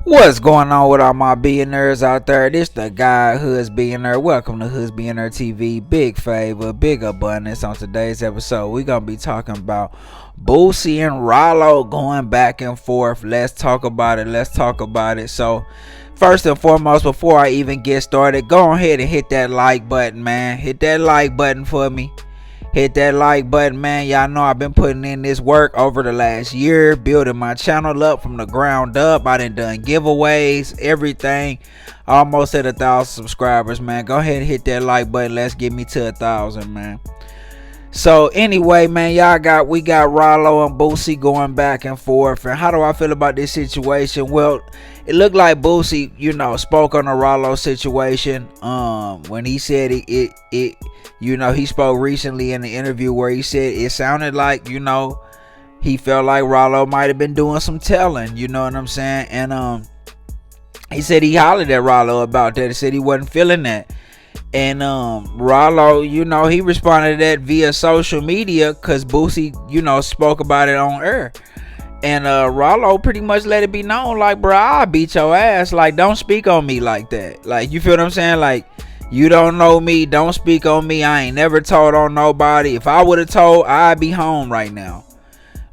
What's going on with all my billionaires out there? This the guy Hoods Billionaire. Welcome to Hoods Billionaire TV. Big favor, big abundance. On today's episode, we're gonna be talking about Boosie and Ralo going back and forth. Let's talk about it. So first and foremost, before I even get started, go ahead and hit that like button, man. Hit that like button for me. Hit that like button, man. Y'all know I've been putting in this work over the last year, building my channel up from the ground up. I done giveaways, everything. Almost at 1,000 subscribers, man. Go ahead and hit that like button. Let's get me to 1,000, man. So anyway, man, we got Ralo and Boosie going back and forth. And how do I feel about this situation? Well, it looked like Boosie, spoke on the Ralo situation. When he said he spoke recently in the interview where he said it sounded like, he felt like Ralo might have been doing some telling, you know what I'm saying? And he said he hollered at Ralo about that. He said he wasn't feeling that. And Ralo, he responded to that via social media because Boosie, spoke about it on air. And Ralo pretty much let it be known, like, bro, I'll beat your ass. Like, don't speak on me like that. Like, you feel what I'm saying? Like, you don't know me, don't speak on me. I ain't never told on nobody. If I would have told, I'd be home right now.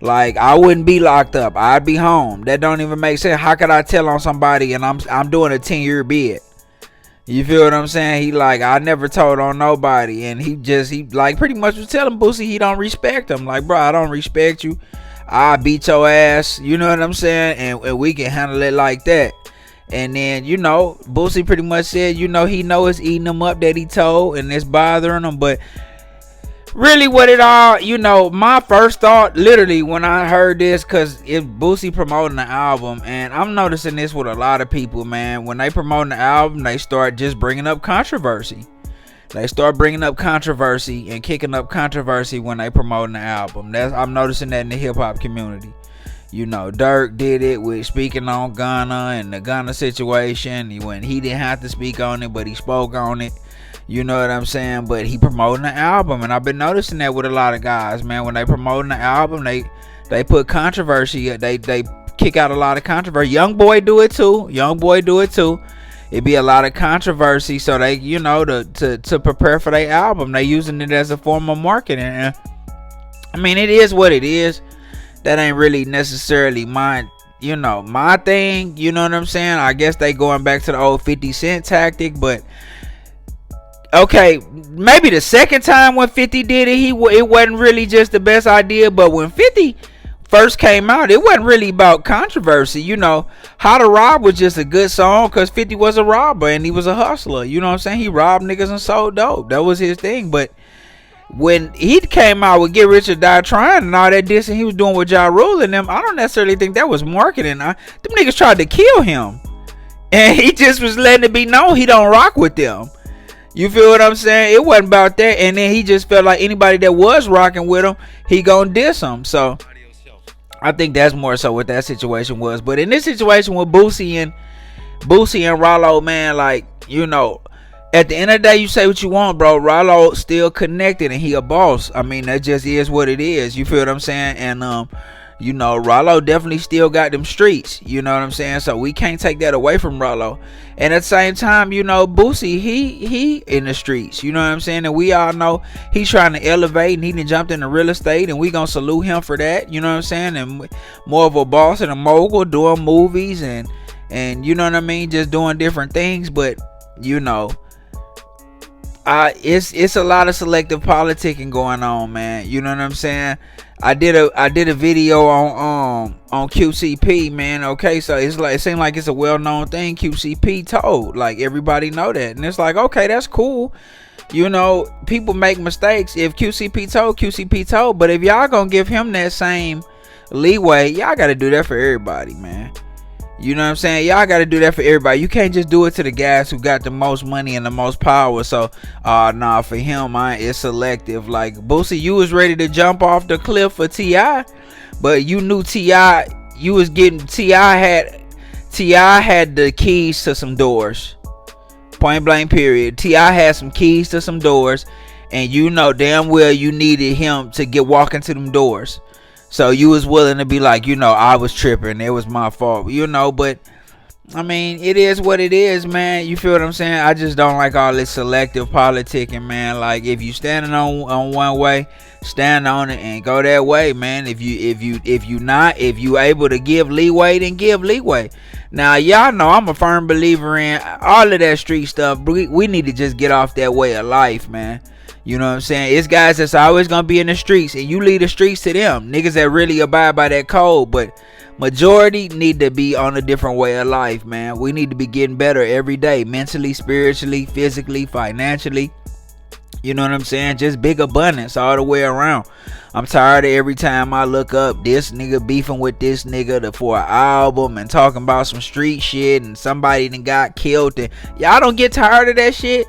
Like, I wouldn't be locked up. I'd be home. That don't even make sense. How could I tell on somebody and I'm doing a 10-year bid? You feel what I'm saying? He like, I never told on nobody. And he like pretty much was telling Boosie he don't respect him. Like, bro, I don't respect you. I beat your ass. You know what I'm saying? And we can handle it like that. And then, Boosie pretty much said, he know it's eating him up that he told and it's bothering him. But really what it all, my first thought literally when I heard this, because it's Boosie promoting the album, and I'm noticing this with a lot of people, man. When they promoting the album, they start just bringing up controversy. They start bringing up controversy and kicking up controversy when they promoting the album. I'm noticing that in the hip-hop community. Dirk did it with speaking on Ghana and the Ghana situation. When he didn't have to speak on it, but he spoke on it. You know what I'm saying? But he promoting the album, and I've been noticing that with a lot of guys, man. When they promoting the album, they put controversy. They kick out a lot of controversy. Young boy do it too. It be a lot of controversy, so they, to prepare for their album, they using it as a form of marketing. And I mean, it is what it is. That ain't really necessarily my thing. You know what I'm saying? I guess they going back to the old 50 Cent tactic, but. Okay, maybe the second time when 50 did it, it wasn't really just the best idea. But when 50 first came out, it wasn't really about controversy. How to Rob was just a good song because 50 was a robber and he was a hustler. You know what I'm saying? He robbed niggas and sold dope. That was his thing. But when he came out with Get Rich or Die Trying and all that dissing he was doing with Ja Rule and them, I don't necessarily think that was marketing. Them niggas tried to kill him. And he just was letting it be known he don't rock with them. You feel what I'm saying? It wasn't about that. And then he just felt like anybody that was rocking with him, he gonna diss him. So I think that's more so what that situation was. But in this situation with Boosie and Ralo, man, like, at the end of the day, you say what you want, bro. Ralo still connected and he a boss. I mean, that just is what it is. You feel what I'm saying? And Ralo definitely still got them streets. You know what I'm saying? So we can't take that away from Ralo. And at the same time, Boosie, he in the streets. You know what I'm saying? And we all know he's trying to elevate and he done jumped into real estate, and we gonna salute him for that. You know what I'm saying? And more of a boss and a mogul, doing movies and you know what I mean, just doing different things. But it's a lot of selective politicking going on, man. You know what I'm saying? I did a video on QCP, man. Okay, so it seemed like it's a well-known thing. QCP told, like, everybody know that, and it's like, okay, that's cool. People make mistakes. If QCP told, but if y'all gonna give him that same leeway, y'all gotta do that for everybody, man. You know what I'm saying? Y'all got to do that for everybody. You can't just do it to the guys who got the most money and the most power. So, nah, for him, it's selective. Like, Boosie, you was ready to jump off the cliff for T.I., but you knew T.I., you was getting, T.I. had the keys to some doors. Point blank period. T.I. had some keys to some doors, and damn well you needed him to walk into them doors. So you was willing to be like, I was tripping. It was my fault, but I mean, it is what it is, man. You feel what I'm saying? I just don't like all this selective politicking, man. Like, if you standing on one way, stand on it and go that way, man. If you able to give leeway, then give leeway. Now, y'all know I'm a firm believer in all of that street stuff. We need to just get off that way of life, man. You know what I'm saying? It's guys that's always gonna be in the streets, and you leave the streets to them. Niggas that really abide by that code, but majority need to be on a different way of life, man. We need to be getting better every day, mentally, spiritually, physically, financially. You know what I'm saying? Just big abundance all the way around. I'm tired of every time I look up this nigga beefing with this nigga for an album and talking about some street shit and somebody done got killed. And y'all don't get tired of that shit?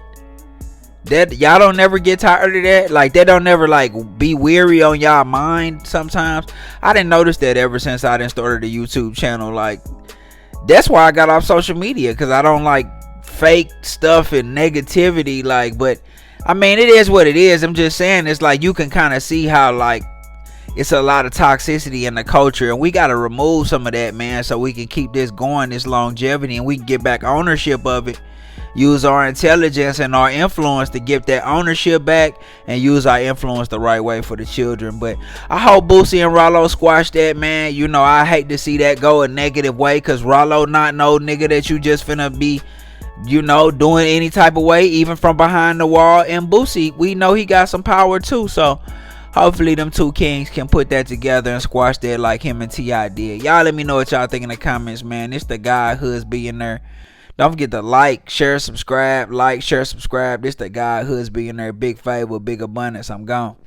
That y'all don't never get tired of that? Like, that don't never like be weary on y'all mind sometimes? I didn't notice that ever since I done started a YouTube channel. Like, that's why I got off social media, because I don't like fake stuff and negativity. Like, but I mean, it is what it is. I'm just saying, it's like you can kind of see how like it's a lot of toxicity in the culture, and we got to remove some of that, man, so we can keep this going, this longevity, and we can get back ownership of it. Use our intelligence and our influence to get that ownership back, and use our influence the right way for the children. But I hope Boosie and Ralo squash that, man. You know, I hate to see that go a negative way, because Ralo not no nigga that you just finna be, you know, doing any type of way, even from behind the wall. And Boosie, we know he got some power too, so hopefully them two kings can put that together and squash that like him and T.I. did. Y'all let me know what y'all think in the comments, man. It's the guy Hoods Billionaire. Don't forget to like, share, subscribe. Like, share, subscribe. This the guy Hoods Billionaire. Big favor, big abundance. I'm gone.